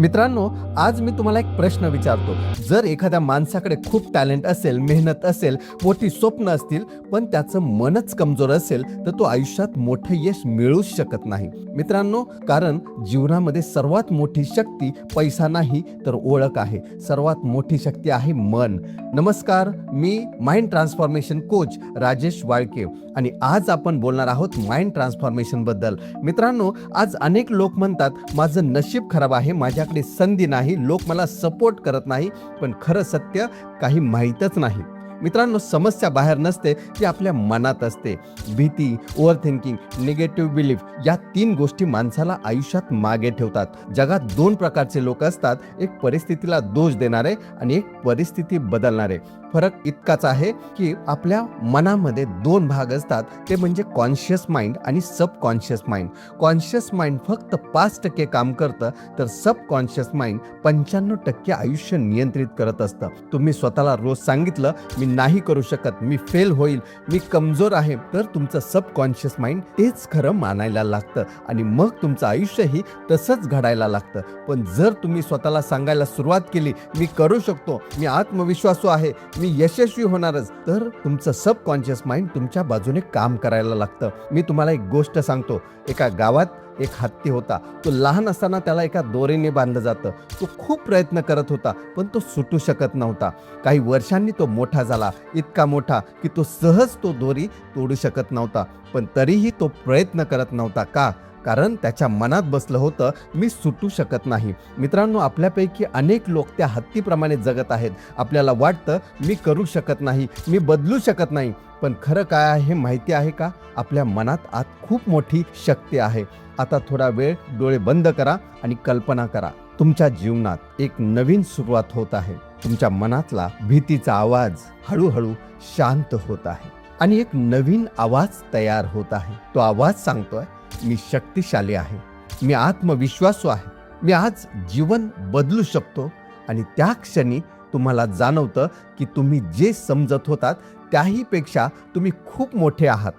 मित्रांनो, आज मी तुम्हाला एक प्रश्न विचारतो. जर एखाद्या माणसाकडे खूप टॅलेंट असेल, मेहनत असेल, मोठी स्वप्न असतील, पण त्याचं मनच कमजोर असेल, तर तो आयुष्यात मोठं यश मिळूच शकत नाही. मित्रांनो, कारण जीवनामध्ये सर्वात मोठी शक्ती पैसा नाही तर ओळख आहे. सर्वात मोठी शक्ती आहे मन. नमस्कार, मी mind transformation coach Rajesh Walke आणि आज आपण बोलणार आहोत माइंड ट्रान्सफॉर्मेशन बद्दल. मित्रांनो, आज अनेक लोक म्हणतात माझं नशीब खराब आहे, माझ्याकडे संधी नाही, लोक मला सपोर्ट करत नाही. पण खरं सत्य काही माहीतच नाही. मित्रांनो, समस्या बाहेर नसते, ती आपल्या मनात असते. भीती, ओव्हर थिंकिंग, निगेटिव्ह बिलीफ या 3 गोष्टी माणसाला आयुष्यात मागे ठेवतात. जगात 2 प्रकारचे लोक असतात, एक परिस्थितीला दोष देणारे आणि एक परिस्थिती बदलणारे. फरक इतकाच आहे की आपल्या मनामध्ये 2 भाग असतात, ते म्हणजे कॉन्शियस माइंड आणि सबकॉन्शियस माइंड. कॉन्शियस माइंड फक्त 5% काम करतं, तर सबकॉन्शियस माइंड 95% आयुष्य नियंत्रित करत असतं. तुम्ही स्वतःला रोज सांगितलं मी नाही करू शकत, मी फेल होईल, मी कमजोर आहे, तर तुमचं सबकॉन्शियस माइंड तेच खरं मानायला लागतं आणि मग तुमचं आयुष्यही तसंच घडायला लागतं. पण जर तुम्ही स्वतःला सांगायला सुरुवात केली मी करू शकतो, मी आत्मविश्वासू आहे, मी यशस्वी होणारच, तर तुमचं सबकॉन्शियस माइंड तुमच्या बाजूने काम करायला लागतं. मी तुम्हाला एक गोष्ट सांगतो. एका गावात एक हत्ती होता. तो लहान असताना त्याला एका दोरीने बांधलं जातं. तो खूप प्रयत्न करत होता, पण तो सुटू शकत नव्हता. काही वर्षांनी तो मोठा झाला, इतका मोठा की तो सहज तो दोरी तोडू शकत नव्हता. पण तरीही तो प्रयत्न करत नव्हता. का? कारण त्याच्या मनात बसलं होतं मी सुटू शकत नाही. मित्रांनो, आपल्यापैकी अनेक लोक त्या हत्तीप्रमाणे जगत आहेत. आपल्याला वाटतं मी करू शकत नाही, मी बदलू शकत नाही. पण खरं काय आहे माहिती आहे का? आपल्या मनात आत खूप मोठी शक्ती आहे. आता थोडा वेळ डोळे बंद करा आणि कल्पना करा, तुमच्या जीवनात एक नवीन सुरुवात होत आहे. तुमच्या मनातला भीतीचा आवाज हळूहळू शांत होत आहे आणि एक नवीन आवाज तयार होत आहे. तो आवाज सांगतोय मी शक्तिशाली आहे, मी आत्मविश्वासू आहे, मी आज जीवन बदलू शकतो. आणि त्या क्षणी तुम्हाला जाणवतं की तुम्ही जे समजत होतात त्याहीपेक्षा तुम्ही खूप मोठे आहात.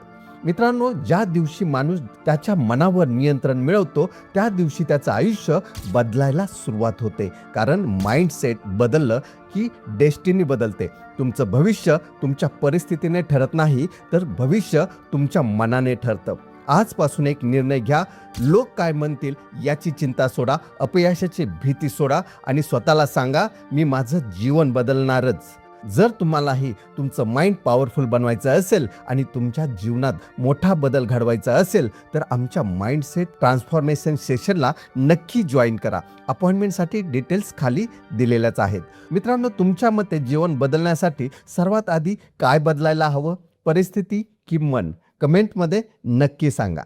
मित्रांनो, ज्या दिवशी माणूस त्याच्या मनावर नियंत्रण मिळवतो त्या दिवशी त्याचं आयुष्य बदलायला सुरुवात होते. कारण माइंडसेट बदललं की डेस्टिनी बदलते. तुमचं भविष्य तुमच्या परिस्थितीने ठरत नाही, तर भविष्य तुमच्या मनाने ठरतं. आजपासून एक निर्णय घ्या. लोक काय म्हणतील याची चिंता सोडा, अपयशाची भीती सोडा आणि स्वतःला सांगा मी माझं जीवन बदलणारच. जर तुम्हालाही तुमचं माइंड पॉवरफुल बनवायचं असेल आणि तुमच्या जीवनात मोठा बदल घडवायचा असेल, तर आमच्या माइंडसेट ट्रान्सफॉर्मेशन सेशनला नक्की जॉईन करा. अपॉइंटमेंटसाठी डिटेल्स खाली दिलेल्याच आहेत. मित्रांनो, तुमच्या मते जीवन बदलण्यासाठी सर्वात आधी काय बदलायला हवं? परिस्थिती की मन? कमेंटमध्ये नक्की सांगा.